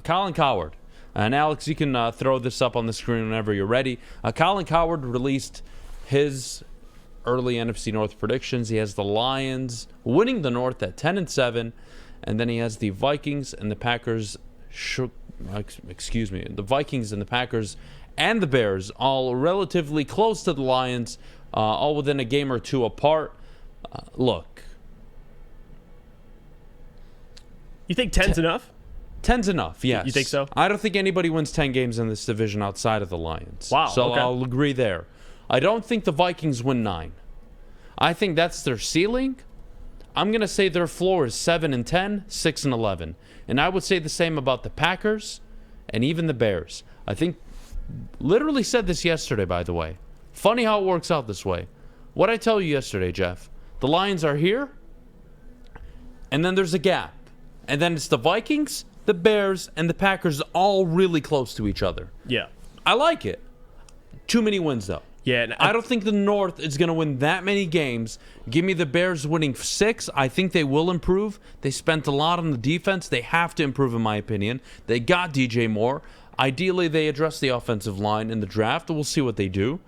Colin Cowherd. And Alex, you can throw this up on the screen whenever you're ready. Colin Cowherd released his early NFC North predictions. He has the Lions winning the North at 10-7, and then he has the Vikings and the Packers. The Vikings and the Packers and the Bears all relatively close to the Lions, all within a game or two apart. Look, you think 10's enough? 10's enough, yes. You think so? I don't think anybody wins 10 games in this division outside of the Lions. Wow. So okay. I'll agree there. I don't think the Vikings win 9. I think that's their ceiling. I'm going to say their floor is 7-10, 6-11. And I would say the same about the Packers and even the Bears. I think, literally said this yesterday, by the way. Funny how it works out this way. What I tell you yesterday, Jeff, the Lions are here, and then there's a gap. And then it's the Vikings, the Bears, and the Packers all really close to each other. Yeah. I like it. Too many wins, though. Yeah. And I don't think the North is going to win that many games. Give me the Bears winning 6. I think they will improve. They spent a lot on the defense. They have to improve, in my opinion. They got DJ Moore. Ideally, they address the offensive line in the draft. We'll see what they do.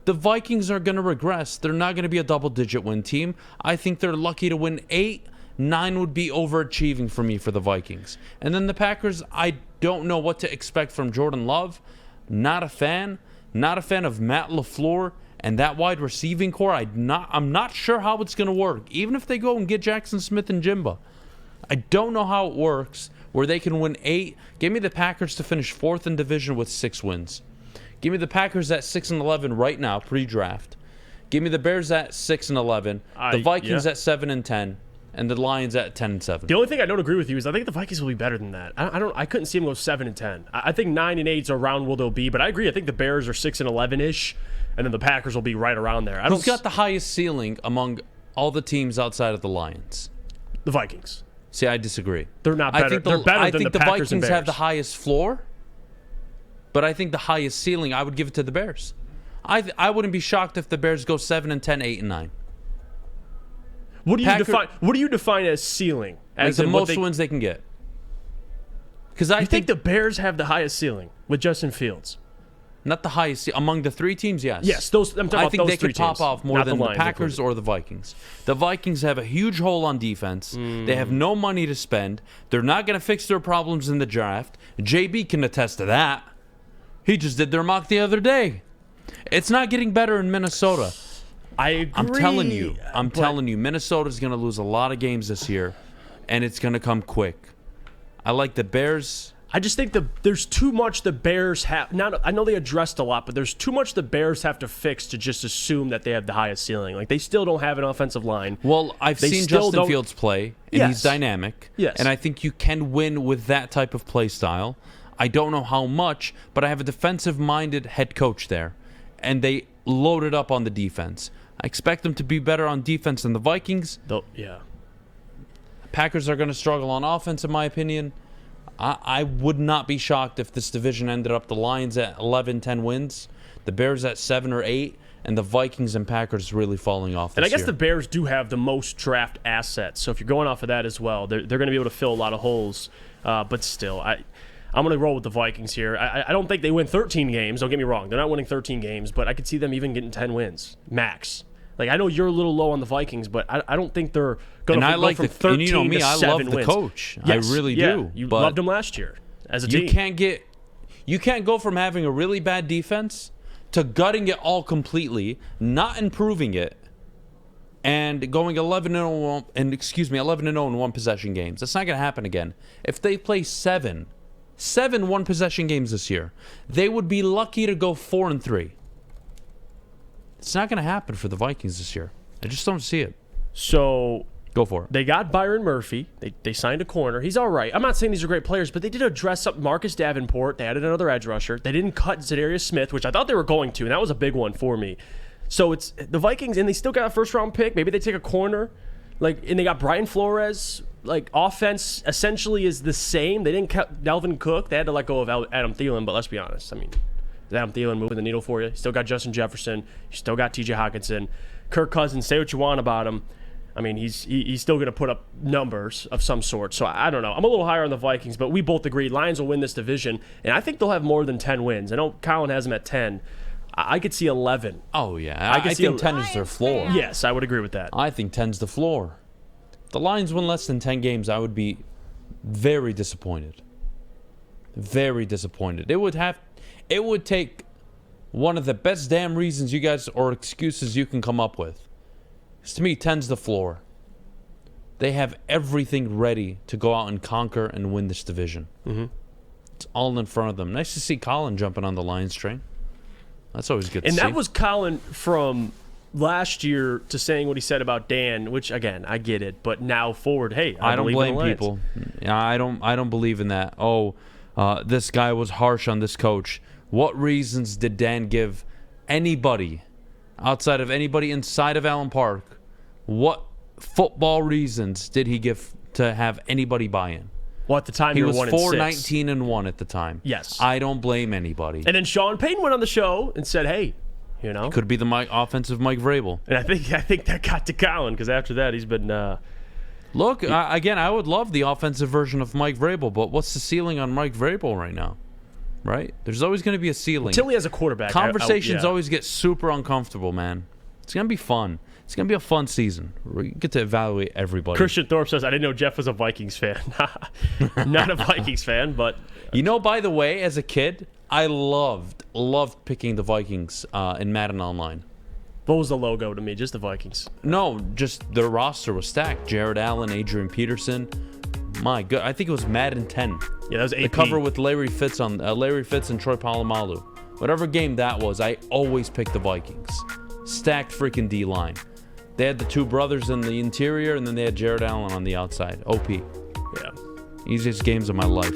The Vikings are going to regress. They're not going to be a double-digit win team. I think they're lucky to win 8. 9 would be overachieving for me for the Vikings. And then the Packers, I don't know what to expect from Jordan Love. Not a fan. Not a fan of Matt LaFleur and that wide receiving core. I'm not sure how it's going to work. Even if they go and get Jackson Smith and Jimba. I don't know how it works where they can win 8. Give me the Packers to finish 4th in division with 6 wins. Give me the Packers at 6-11 right now, pre-draft. Give me the Bears at 6-11. The Vikings at 7-10. And the Lions at 10-7. The only thing I don't agree with you is I think the Vikings will be better than that. I couldn't see them go 7-10. I think 9-8 is around where they'll be, but I agree. I think the Bears are 6-11-ish, and then the Packers will be right around there. Who's got the highest ceiling among all the teams outside of the Lions? The Vikings. See, I disagree. They're not better. They're better than the Packers and Bears. I think the Vikings have the highest floor, but I think the highest ceiling, I would give it to the Bears. I wouldn't be shocked if the Bears go 7-10, 8-9. What do you define as ceiling? As the most wins they can get. Because I think the Bears have the highest ceiling with Justin Fields. Not the highest among the 3 teams. Yes. Yes, I'm talking about those 3 teams. I think they could pop off more than the Packers included. Or the Vikings. The Vikings have a huge hole on defense. They have no money to spend. They're not going to fix their problems in the draft. JB can attest to that. He just did their mock the other day. It's not getting better in Minnesota. I agree. I'm telling you, Minnesota's going to lose a lot of games this year, and it's going to come quick. I like the Bears. I just think there's too much the Bears have. I know they addressed a lot, but there's too much the Bears have to fix to just assume that they have the highest ceiling. Like, they still don't have an offensive line. Well, I've seen Justin Fields play, and he's dynamic. Yes. And I think you can win with that type of play style. I don't know how much, but I have a defensive-minded head coach there, and they loaded up on the defense. I expect them to be better on defense than the Vikings. Yeah. Packers are going to struggle on offense, in my opinion. I would not be shocked if this division ended up the Lions at 11-10 wins, the Bears at 7 or 8, and the Vikings and Packers really falling off this year. And I guess the Bears do have the most draft assets, so if you're going off of that as well, they're going to be able to fill a lot of holes. But still, I'm going to roll with the Vikings here. I don't think they win 13 games. Don't get me wrong. They're not winning 13 games, but I could see them even getting 10 wins, max. Like, I know you're a little low on the Vikings, but I don't think they're going to go from 13 to 7 wins. I love the coach. Yes, I really do. You loved him last year as a team. You can't go from having a really bad defense to gutting it all completely, not improving it, and going 11-0 in one possession games. That's not going to happen again. If they play 7 one possession games this year, they would be lucky to go 4-3. It's not going to happen for the Vikings this year. I just don't see it. So go for it. They got Byron Murphy. They signed a corner. He's all right. I'm not saying these are great players, but they did address up Marcus Davenport. They added another edge rusher. They didn't cut Zadarius Smith, which I thought they were going to, and that was a big one for me. So it's the Vikings, and they still got a first-round pick. Maybe they take a corner. And they got Brian Flores. Offense essentially is the same. They didn't cut Dalvin Cook. They had to let go of Adam Thielen, but let's be honest. Adam Thielen moving the needle for you. You still got Justin Jefferson. You still got T.J. Hockenson. Kirk Cousins, say what you want about him. I mean, he's still going to put up numbers of some sort. So I don't know. I'm a little higher on the Vikings, but we both agree Lions will win this division, and I think they'll have more than 10 wins. I know Colin has them at 10. I could see 11. Oh, yeah. I think 10 is their floor. Yes, I would agree with that. I think 10's the floor. If the Lions win less than 10 games, I would be very disappointed. Very disappointed. It would take one of the best damn reasons you guys or excuses you can come up with. Because to me, 10's the floor. They have everything ready to go out and conquer and win this division. Mm-hmm. It's all in front of them. Nice to see Colin jumping on the Lions train. That's always good to see. And that was Colin from last year to saying what he said about Dan, which, again, I get it. But now forward, hey, I don't blame people. I don't believe in that. This guy was harsh on this coach. What reasons did Dan give anybody outside of anybody inside of Allen Park? What football reasons did he give to have anybody buy in? Well, at the time, he you were was 4-19 4-19-1 at the time. Yes. I don't blame anybody. And then Sean Payton went on the show and said, hey, you know. Could be the offensive Mike Vrabel. And I think that got to Colin because after that, he's been... Look, again, I would love the offensive version of Mike Vrabel, but what's the ceiling on Mike Vrabel right now? Right? There's always going to be a ceiling. Until he has a quarterback. Conversations always get super uncomfortable, man. It's going to be fun. It's going to be a fun season. We get to evaluate everybody. Christian Thorpe says, I didn't know Jeff was a Vikings fan. Not a Vikings fan, but... You know, by the way, as a kid, I loved picking the Vikings in Madden Online. What was the logo to me? Just the Vikings? No, just their roster was stacked. Jared Allen, Adrian Peterson. My God, I think it was Madden 10. Yeah, that was AP. The cover with Larry Fitz and Troy Polamalu. Whatever game that was, I always picked the Vikings. Stacked freaking D-line. They had the two brothers in the interior, and then they had Jared Allen on the outside. OP. Yeah. Easiest games of my life.